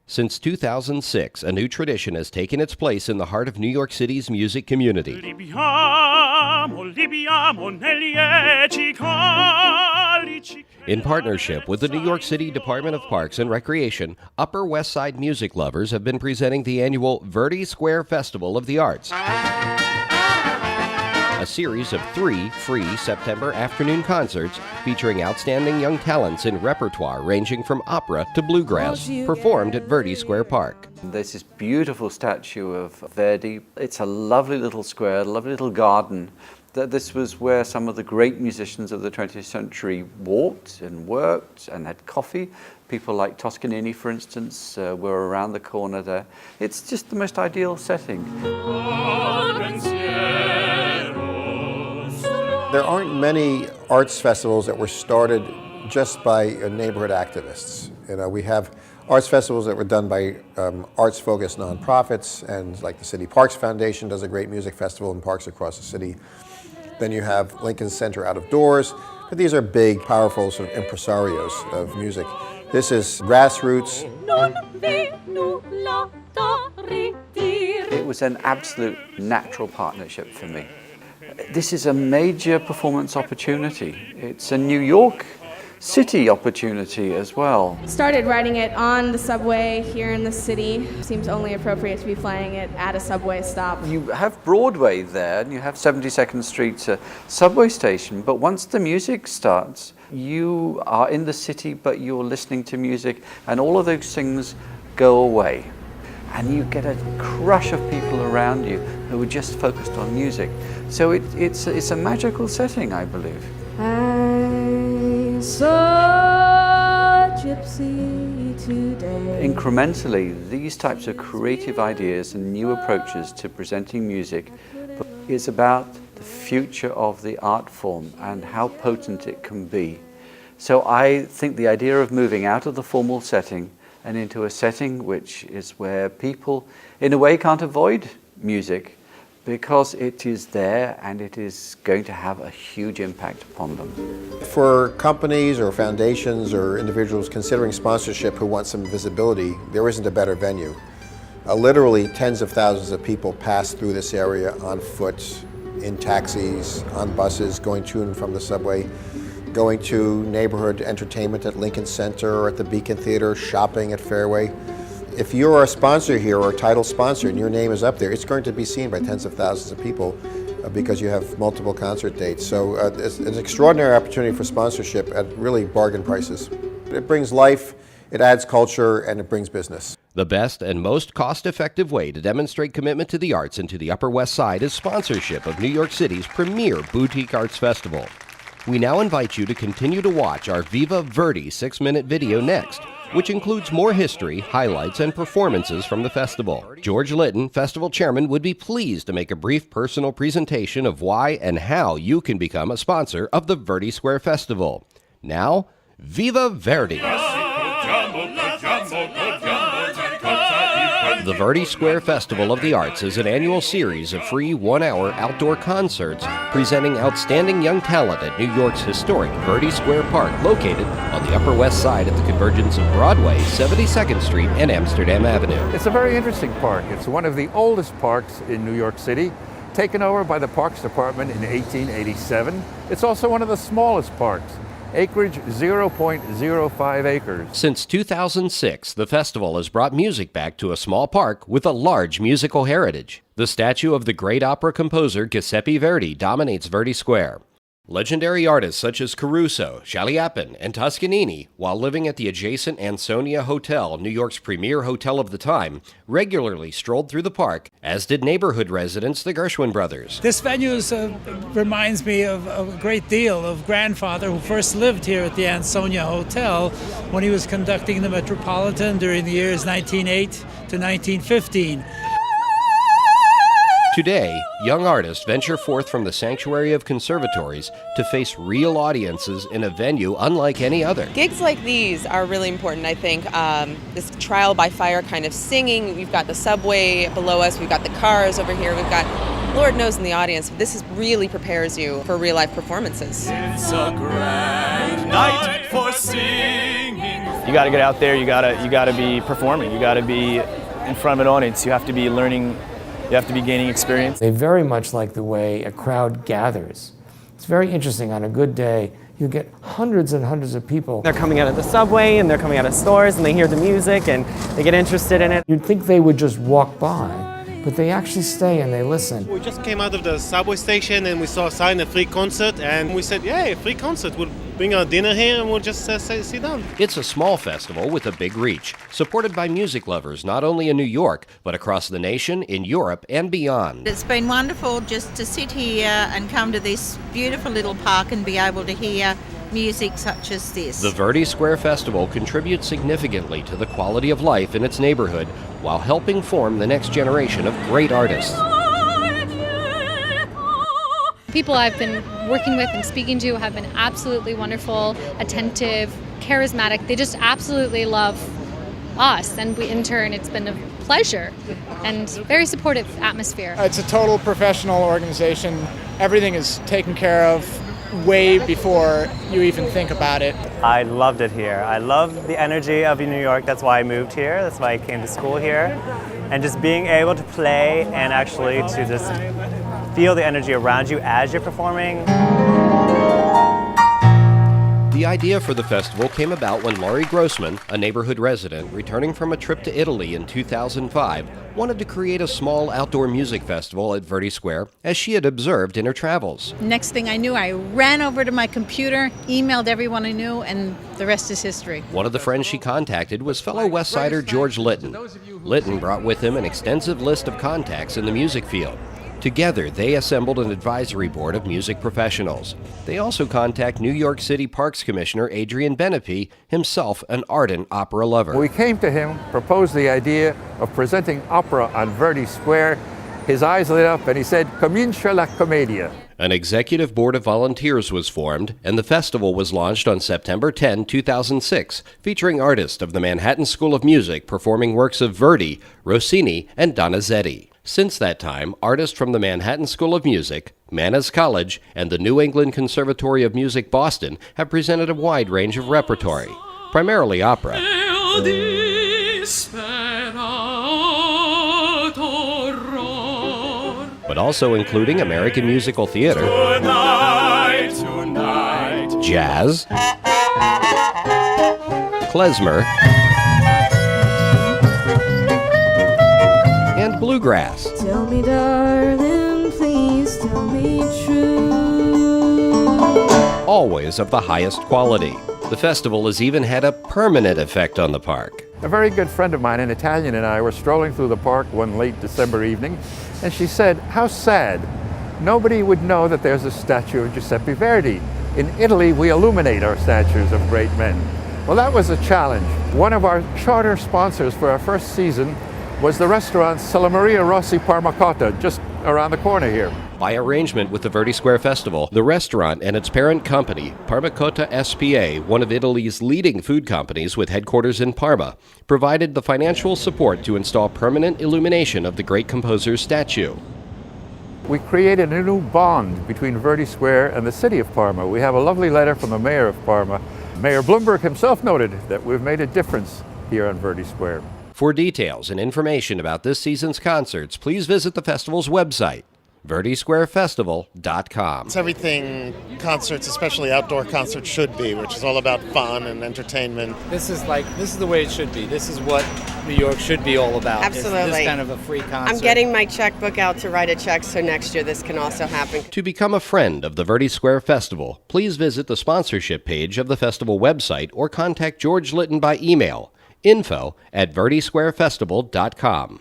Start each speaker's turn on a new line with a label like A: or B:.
A: Since 2006, a new tradition has taken its place in the heart of New York City's music community. In partnership with the New York City Department of Parks and Recreation, Upper West Side music lovers have been presenting the annual Verdi Square Festival of the Arts, a series of 3 free September afternoon concerts featuring outstanding young talents in repertoire ranging from opera to bluegrass, performed at Verdi Square Park.
B: There's this beautiful statue of Verdi. It's a lovely little square, a lovely little garden. This was where some of the great musicians of the 20th century walked and worked and had coffee. People like Toscanini, for instance, were around the corner there. It's just the most ideal setting.
C: There aren't many arts festivals that were started just by neighborhood activists. We have arts festivals that were done by arts-focused nonprofits, and like the City Parks Foundation does a great music festival in parks across the city. Then you have Lincoln Center Out of Doors, but these are big, powerful sort of impresarios of music. This is grassroots.
B: It was an absolute natural partnership for me. This is a major performance opportunity. It's a New York City opportunity as well.
D: Started writing it on the subway here in the city. Seems only appropriate to be playing it at a subway stop.
B: You have Broadway there, and you have 72nd Street subway station, but once the music starts, you are in the city, but you're listening to music, and all of those things go away. And you get a crush of people around you who are just focused on music. So it's a magical setting, I believe.
D: I saw a gypsy today.
B: Incrementally, these types of creative ideas and new approaches to presenting music is about the future of the art form and how potent it can be. So I think the idea of moving out of the formal setting and into a setting which is where people, in a way, can't avoid music because it is there and it is going to have a huge impact upon them.
C: For companies or foundations or individuals considering sponsorship who want some visibility, there isn't a better venue. Literally tens of thousands of people pass through this area on foot, in taxis, on buses, going to and from the subway, going to neighborhood entertainment at Lincoln Center or at the Beacon Theater, shopping at Fairway. If you're a sponsor here or a title sponsor and your name is up there, it's going to be seen by tens of thousands of people because you have multiple concert dates. So it's an extraordinary opportunity for sponsorship at really bargain prices. It brings life, it adds culture, and it brings business.
A: The best and most cost-effective way to demonstrate commitment to the arts and to the Upper West Side is sponsorship of New York City's premier boutique arts festival. We now invite you to continue to watch our Viva Verdi 6-minute video next, which includes more history, highlights, and performances from the festival. George Litton, festival chairman, would be pleased to make a brief personal presentation of why and how you can become a sponsor of the Verdi Square Festival. Now, Viva Verdi! The Verdi Square Festival of the Arts is an annual series of free 1-hour outdoor concerts presenting outstanding young talent at New York's historic Verdi Square Park, located on the Upper West Side at the convergence of Broadway, 72nd Street, and Amsterdam Avenue.
E: It's a very interesting park. It's one of the oldest parks in New York City, taken over by the Parks Department in 1887. It's also one of the smallest parks. Acreage 0.05 acres.
A: Since 2006, the festival has brought music back to a small park with a large musical heritage. The statue of the great opera composer Giuseppe Verdi dominates Verdi Square. Legendary artists such as Caruso, Chaliapin, and Toscanini, while living at the adjacent Ansonia Hotel, New York's premier hotel of the time, regularly strolled through the park, as did neighborhood residents the Gershwin brothers.
F: This venue reminds me of a great deal of grandfather who first lived here at the Ansonia Hotel when he was conducting the Metropolitan during the years 1908 to 1915.
A: Today, young artists venture forth from the sanctuary of conservatories to face real audiences in a venue unlike any other.
G: Gigs like these are really important, I think. This trial by fire kind of singing. We've got the subway below us. We've got the cars over here. We've got Lord knows in the audience. Really prepares you for real life performances.
H: It's a grand night for singing. You got to get out there. You got to be performing. You got to be in front of an audience. You have to be learning. You have to be gaining experience.
I: They very much like the way a crowd gathers. It's very interesting. On a good day, you get hundreds and hundreds of people.
J: They're coming out of the subway and they're coming out of stores and they hear the music and they get interested in it.
I: You'd think they would just walk by, but they actually stay and they listen.
K: We just came out of the subway station and we saw a sign, a free concert, and we said, yeah, a free concert. We'll bring our dinner here and we'll just sit down.
A: It's a small festival with a big reach, supported by music lovers not only in New York, but across the nation, in Europe, and beyond.
L: It's been wonderful just to sit here and come to this beautiful little park and be able to hear music such as this.
A: The Verdi Square Festival contributes significantly to the quality of life in its neighborhood while helping form the next generation of great artists.
M: People I've been working with and speaking to have been absolutely wonderful, attentive, charismatic. They just absolutely love us, and in turn it's been a pleasure and very supportive atmosphere.
N: It's a total professional organization. Everything is taken care of way before you even think about it.
J: I loved it here. I love the energy of New York. That's why I moved here. That's why I came to school here. And just being able to play and actually to just feel the energy around you as you're performing.
A: The idea for the festival came about when Laurie Grossman, a neighborhood resident returning from a trip to Italy in 2005, wanted to create a small outdoor music festival at Verdi Square, as she had observed in her travels.
L: Next thing I knew, I ran over to my computer, emailed everyone I knew, and the rest is history.
A: One of the friends she contacted was fellow West Sider George Litton. Litton brought with him an extensive list of contacts in the music field. Together, they assembled an advisory board of music professionals. They also contact New York City Parks Commissioner Adrian Benepe, himself an ardent opera lover.
E: We came to him, proposed the idea of presenting opera on Verdi Square. His eyes lit up and he said, "Comincia la commedia."
A: An executive board of volunteers was formed, and the festival was launched on September 10, 2006, featuring artists of the Manhattan School of Music performing works of Verdi, Rossini, and Donizetti. Since that time, artists from the Manhattan School of Music, Mannes College, and the New England Conservatory of Music Boston have presented a wide range of repertory, primarily opera, but also including American musical theater, jazz, klezmer, and bluegrass.
D: Tell me, darling, please tell me true.
A: Always of the highest quality. The festival has even had a permanent effect on the park.
E: A very good friend of mine, an Italian, and I were strolling through the park one late December evening, and she said, "How sad. Nobody would know that there's a statue of Giuseppe Verdi. In Italy, we illuminate our statues of great men." Well, that was a challenge. One of our charter sponsors for our first season was the restaurant Sella Maria Rossi Parma Cotta, just around the corner here.
A: By arrangement with the Verdi Square Festival, the restaurant and its parent company, Parma Cotta SPA, one of Italy's leading food companies with headquarters in Parma, provided the financial support to install permanent illumination of the great composer's statue.
E: We created a new bond between Verdi Square and the city of Parma. We have a lovely letter from the mayor of Parma. Mayor Bloomberg himself noted that we've made a difference here on Verdi Square.
A: For details and information about this season's concerts, please visit the festival's website, verdisquarefestival.com.
O: It's everything concerts, especially outdoor concerts, should be, which is all about fun and entertainment.
P: This is the way it should be. This is what New York should be all about.
Q: Absolutely.
P: This kind of a free concert.
Q: I'm getting my checkbook out to write a check, so next year this can also happen.
A: To become a friend of the Verdi Square Festival, please visit the sponsorship page of the festival website or contact George Litton by email, info@verdisquarefestival.com.